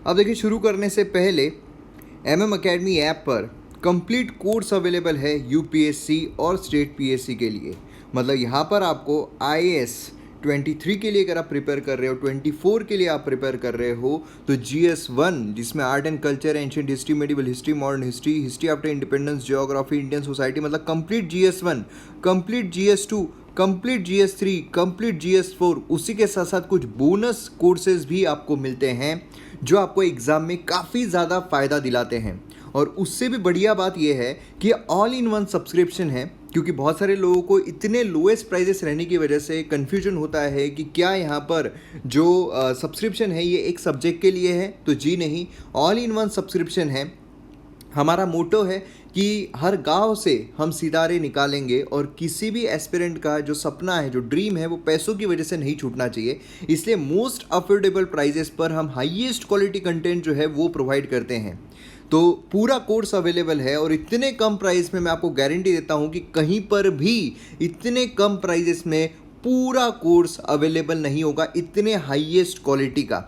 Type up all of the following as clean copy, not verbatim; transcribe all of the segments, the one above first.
अब देखिए, शुरू करने से पहले एमएम अकेडमी ऐप पर कंप्लीट कोर्स अवेलेबल है यूपीएससी और स्टेट पीएससी के लिए। मतलब यहाँ पर आपको आईएएस 23 के लिए अगर आप प्रिपेयर कर रहे हो, 24 के लिए आप प्रिपेयर कर रहे हो, तो GS1 जिसमें art and culture, ancient history, medieval history, modern history, history after independence, geography, Indian society, मतलब complete GS1, complete GS2, complete GS3, complete GS4, उसी के साथ साथ कुछ बोनस कोर्सेज भी आपको मिलते हैं जो आपको एग्ज़ाम में काफ़ी ज़्यादा फ़ायदा दिलाते हैं। और उससे भी बढ़िया बात यह है कि ऑल इन वन सब्सक्रिप्शन है, क्योंकि बहुत सारे लोगों को इतने लोएस्ट प्राइजेस रहने की वजह से कन्फ्यूजन होता है कि क्या यहाँ पर जो सब्सक्रिप्शन है ये एक सब्जेक्ट के लिए है। तो जी नहीं, ऑल इन वन सब्सक्रिप्शन है। हमारा मोटो है कि हर गांव से हम सितारे निकालेंगे और किसी भी एस्पिरेंट का जो सपना है, जो ड्रीम है, वो पैसों की वजह से नहीं छूटना चाहिए। इसलिए मोस्ट अफोर्डेबल प्राइजेस पर हम हाईएस्ट क्वालिटी कंटेंट जो है वो प्रोवाइड करते हैं। तो पूरा कोर्स अवेलेबल है और इतने कम प्राइस में मैं आपको गारंटी देता हूँ कि कहीं पर भी इतने कम प्राइजेस में पूरा कोर्स अवेलेबल नहीं होगा, इतने हाईएस्ट क्वालिटी का।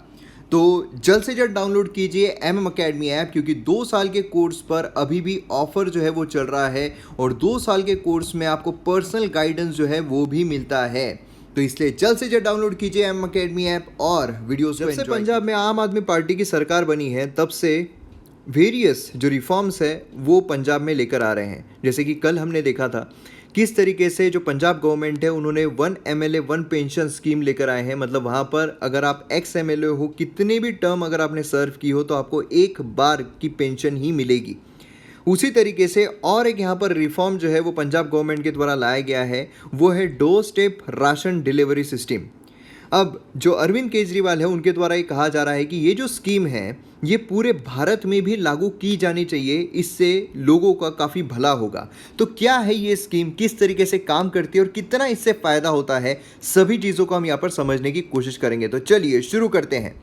तो जल्द से जल्द डाउनलोड कीजिए एमएम अकेडमी ऐप, क्योंकि 2 साल के कोर्स पर अभी भी ऑफर जो है वो चल रहा है और 2 साल के कोर्स में आपको पर्सनल गाइडेंस जो है वो भी मिलता है। तो इसलिए जल्द से जल्द डाउनलोड कीजिए एमएम अकेडमी ऐप और वीडियोस को एंजॉय। जब से पंजाब में आम आदमी पार्टी की सरकार बनी है, तब से वेरियस जो रिफॉर्म्स है वो पंजाब में लेकर आ रहे हैं। जैसे कि कल हमने देखा था किस तरीके से जो पंजाब गवर्नमेंट है उन्होंने 1 MLA 1 पेंशन स्कीम लेकर आए हैं। मतलब वहाँ पर अगर आप एक्स MLA हो, कितने भी टर्म अगर आपने सर्व की हो, तो आपको एक बार की पेंशन ही मिलेगी। उसी तरीके से और एक यहाँ पर रिफॉर्म जो है वो पंजाब गवर्नमेंट के द्वारा लाया गया है, वो है door step ration delivery system. अब जो अरविंद केजरीवाल है उनके द्वारा ये कहा जा रहा है कि ये जो स्कीम है ये पूरे भारत में भी लागू की जानी चाहिए, इससे लोगों का काफ़ी भला होगा। तो क्या है ये स्कीम, किस तरीके से काम करती है और कितना इससे फ़ायदा होता है, सभी चीज़ों को हम यहाँ पर समझने की कोशिश करेंगे। तो चलिए शुरू करते हैं।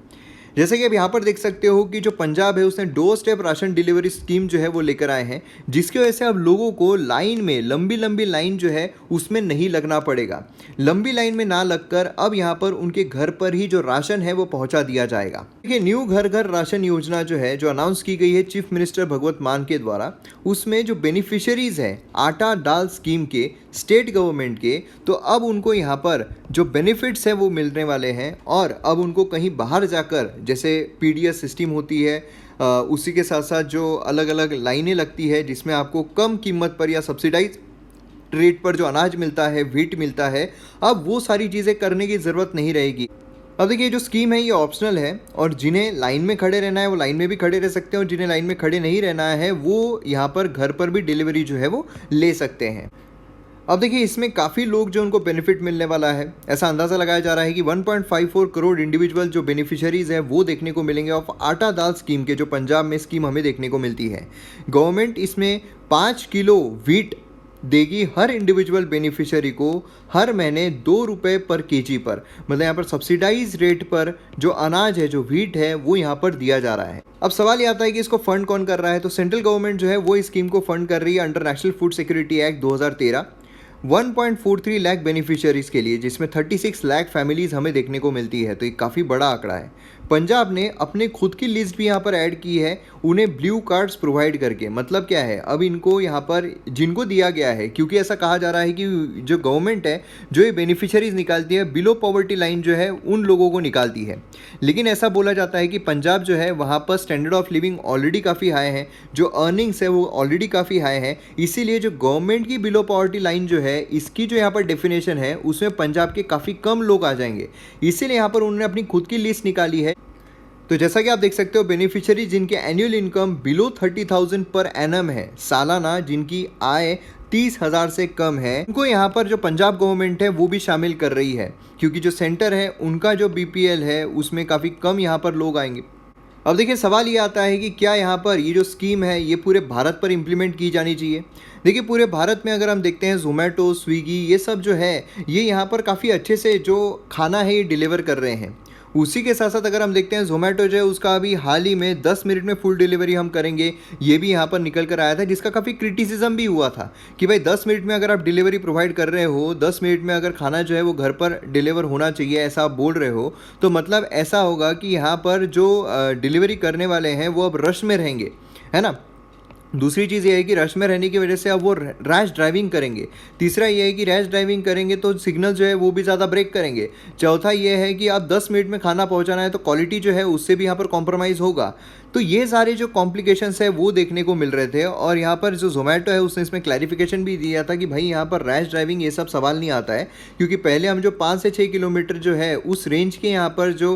जैसे कि आप यहाँ पर देख सकते हो कि जो पंजाब है उसने door step ration delivery scheme जो है वो लेकर आए हैं, जिसकी वजह से अब लोगों को लाइन में, लंबी लंबी लाइन जो है उसमें नहीं लगना पड़ेगा। लंबी लाइन में ना लगकर अब यहाँ पर उनके घर पर ही जो राशन है वो पहुँचा दिया जाएगा। देखिए, न्यू घर घर राशन योजना जो है, जो अनाउंस की गई है चीफ मिनिस्टर भगवंत मान के द्वारा, उसमें जो बेनिफिशियरीज हैं आटा दाल स्कीम के, स्टेट गवर्नमेंट के, तो अब उनको यहाँ पर जो बेनिफिट्स हैं वो मिलने वाले हैं। और अब उनको कहीं बाहर जाकर, जैसे PDS सिस्टम होती है, उसी के साथ साथ जो अलग अलग लाइनें लगती है जिसमें आपको कम कीमत पर या सब्सिडाइज रेट पर जो अनाज मिलता है, व्हीट मिलता है, अब वो सारी चीज़ें करने की ज़रूरत नहीं रहेगी। अब देखिए, जो स्कीम है ये ऑप्शनल है और जिन्हें लाइन में खड़े रहना है वो लाइन में भी खड़े रह सकते हैं और जिन्हें लाइन में खड़े नहीं रहना है वो यहाँ पर घर पर भी डिलीवरी जो है वो ले सकते हैं। अब देखिए, इसमें काफ़ी लोग जो उनको बेनिफिट मिलने वाला है, ऐसा अंदाज़ा लगाया जा रहा है कि 1.54 करोड़ इंडिविजुअल जो बेनिफिशियरीज़ हैं वो देखने को मिलेंगे ऑफ आटा दाल स्कीम के, जो पंजाब में स्कीम हमें देखने को मिलती है। गवर्नमेंट इसमें 5 किलो व्हीट देगी हर इंडिविजुअल बेनिफिशियरी को हर महीने 2 रुपये पर केजी पर। मतलब यहाँ पर सब्सिडाइज रेट पर जो अनाज है, जो व्हीट है, वो यहाँ पर दिया जा रहा है। अब सवाल ये आता है कि इसको फंड कौन कर रहा है। तो सेंट्रल गवर्नमेंट जो है वो इस स्कीम को फंड कर रही है under national food security act 2013, 1.43 lakh beneficiaries के लिए, जिसमें 36 लाख फैमिलीज़ हमें देखने को मिलती है। तो ये काफ़ी बड़ा आंकड़ा है। पंजाब ने अपने खुद की लिस्ट भी यहाँ पर ऐड की है, उन्हें ब्लू कार्ड्स प्रोवाइड करके। मतलब क्या है, अब इनको यहाँ पर जिनको दिया गया है, क्योंकि ऐसा कहा जा रहा है कि जो गवर्नमेंट है जो ये बेनिफिशियरीज़ निकालती है, बिलो पॉवर्टी लाइन जो है उन लोगों को निकालती है। लेकिन ऐसा बोला जाता है कि पंजाब जो है वहाँ पर स्टैंडर्ड ऑफ लिविंग ऑलरेडी काफ़ी हाई है, जो अर्निंग्स है वो ऑलरेडी काफ़ी हाई है। इसीलिए जो गवर्नमेंट की बिलो पॉवर्टी लाइन जो है, इसकी जो यहाँ पर डेफिनेशन है उसमें पंजाब के काफ़ी कम लोग आ जाएंगे। इसीलिए यहाँ पर उन्होंने अपनी खुद की लिस्ट निकाली है। तो जैसा कि आप देख सकते हो, बेनिफिशियरी जिनके annual income below 30,000 per annum है, सालाना जिनकी आय 30,000 से कम है, उनको यहाँ पर जो पंजाब गवर्नमेंट है वो भी शामिल कर रही है, क्योंकि जो सेंटर है उनका जो BPL है उसमें काफ़ी कम यहाँ पर लोग आएंगे। अब देखिए, सवाल ये आता है कि क्या यहाँ पर ये जो स्कीम है ये पूरे भारत पर इम्प्लीमेंट की जानी चाहिए। देखिए, पूरे भारत में अगर हम देखते हैं, जोमेटो, स्विगी, ये सब जो है ये यहाँ पर काफ़ी अच्छे से जो खाना है ये डिलीवर कर रहे हैं। उसी के साथ साथ अगर हम देखते हैं ज़ोमैटो जो है उसका अभी हाल ही में 10 मिनट में फुल डिलीवरी हम करेंगे, ये भी यहाँ पर निकल कर आया था, जिसका काफ़ी क्रिटिसिज्म भी हुआ था कि भाई 10 मिनट में अगर आप डिलीवरी प्रोवाइड कर रहे हो, 10 मिनट में अगर खाना जो है वो घर पर डिलीवर होना चाहिए ऐसा आप बोल रहे हो, तो मतलब ऐसा होगा कि यहाँ पर जो डिलीवरी करने वाले हैं वो अब रश में रहेंगे, है ना। दूसरी चीज़ ये है कि रश में रहने की वजह से अब वो रैश ड्राइविंग करेंगे। तीसरा ये है कि रैश ड्राइविंग करेंगे तो सिग्नल जो है वो भी ज़्यादा ब्रेक करेंगे। चौथा ये है कि अब 10 मिनट में खाना पहुंचाना है तो क्वालिटी जो है उससे भी यहाँ पर कॉम्प्रोमाइज़ होगा। तो ये सारे जो कॉम्प्लिकेशंस है वो देखने को मिल रहे थे, और यहाँ पर जो ज़ोमैटो है उसने इसमें क्लैरिफिकेशन भी दिया था कि भाई यहाँ पर रैश ड्राइविंग ये सब सवाल नहीं आता है, क्योंकि पहले हम जो 5 से 6 किलोमीटर जो है उस रेंज के यहाँ पर जो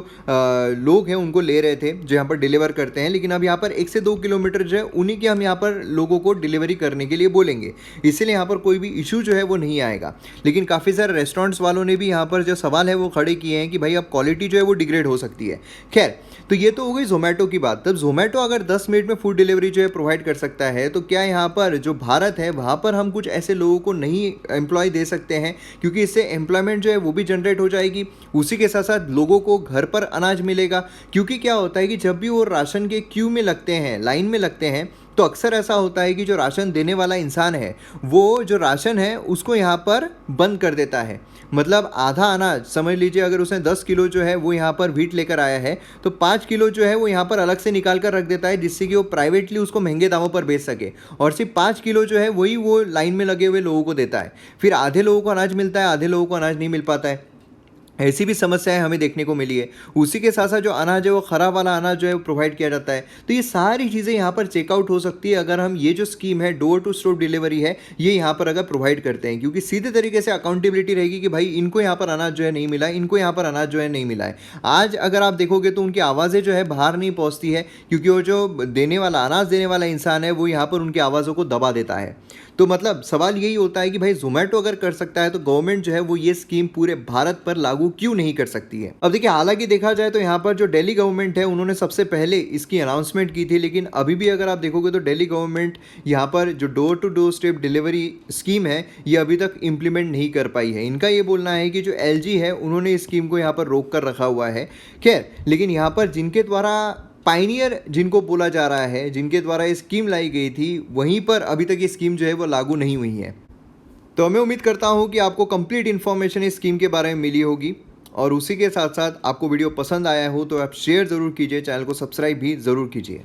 लोग हैं उनको ले रहे थे जो यहाँ पर डिलीवर करते हैं, लेकिन अब यहाँ पर 1 से 2 किलोमीटर जो है उन्हीं के हम यहाँ पर लोगों को डिलीवरी करने के लिए बोलेंगे, इसलिए यहाँ पर कोई भी इशू जो है वो नहीं आएगा। लेकिन काफ़ी सारे रेस्टोरेंट्स वालों ने भी यहाँ पर जो सवाल है वो खड़े किए हैं कि भाई अब क्वालिटी जो है वो डिग्रेड हो सकती है। खैर, तो ये तो हो गई ज़ोमैटो की बात। तब ज़ोमैटो अगर 10 मिनट में फूड डिलीवरी जो है प्रोवाइड कर सकता है, तो क्या यहाँ पर जो भारत है वहाँ पर हम कुछ ऐसे लोगों को नहीं एम्प्लॉय दे सकते हैं, क्योंकि इससे एम्प्लॉयमेंट जो है वो भी जनरेट हो जाएगी। उसी के साथ साथ लोगों को घर पर अनाज मिलेगा, क्योंकि क्या होता है कि जब भी वो राशन के क्यू में लगते हैं, लाइन में लगते हैं, तो अक्सर ऐसा होता है कि जो राशन देने वाला इंसान है वो जो राशन है उसको यहाँ पर बंद कर देता है। मतलब आधा अनाज समझ लीजिए, अगर उसने 10 किलो जो है वो यहाँ पर व्हीट लेकर आया है, तो 5 किलो जो है वो यहाँ पर अलग से निकाल कर रख देता है, जिससे कि वो प्राइवेटली उसको महंगे दामों पर बेच सके, और सिर्फ 5 किलो जो है वही वो लाइन में लगे हुए लोगों को देता है। फिर आधे लोगों को अनाज मिलता है, आधे लोगों को अनाज नहीं मिल पाता है। ऐसी भी समस्याएं हमें देखने को मिली है। उसी के साथ साथ जो अनाज है वो ख़राब वाला अनाज जो है वो प्रोवाइड किया जाता है। तो ये सारी चीज़ें यहाँ पर चेकआउट हो सकती है अगर हम ये जो स्कीम है डोर टू स्टोर डिलीवरी है ये यहाँ पर अगर प्रोवाइड करते हैं, क्योंकि सीधे तरीके से अकाउंटेबिलिटी रहेगी कि भाई इनको यहाँ पर अनाज जो है नहीं मिला है, इनको यहाँ पर अनाज जो है नहीं मिला है। आज अगर आप देखोगे तो उनकी आवाज़ें जो है बाहर नहीं पहुँचती है, क्योंकि वो जो देने वाला अनाज देने वाला इंसान है वो यहाँ पर उनकी आवाज़ों को दबा देता है। तो मतलब सवाल यही होता है कि भाई ज़ोमैटो अगर कर सकता है तो गवर्नमेंट जो है वो ये स्कीम पूरे भारत पर लागू क्यों नहीं कर सकती है। अब देखिए, हालांकि देखा जाए तो यहाँ पर जो दिल्ली गवर्नमेंट है उन्होंने सबसे पहले इसकी अनाउंसमेंट की थी, लेकिन अभी भी अगर आप देखोगे तो दिल्ली गवर्नमेंट यहाँ पर जो door to door step delivery scheme है ये अभी तक इम्प्लीमेंट नहीं कर पाई है। इनका ये बोलना है कि जो LG है उन्होंने इस स्कीम को यहाँ पर रोक कर रखा हुआ है। खैर, लेकिन यहाँ पर जिनके द्वारा पायनियर जिनको बोला जा रहा है, जिनके द्वारा ये स्कीम लाई गई थी, वहीं पर अभी तक ये स्कीम जो है वो लागू नहीं हुई है। तो मैं उम्मीद करता हूँ कि आपको कंप्लीट इन्फॉर्मेशन इस स्कीम के बारे में मिली होगी, और उसी के साथ साथ आपको वीडियो पसंद आया हो तो आप शेयर ज़रूर कीजिए, चैनल को सब्सक्राइब भी ज़रूर कीजिए।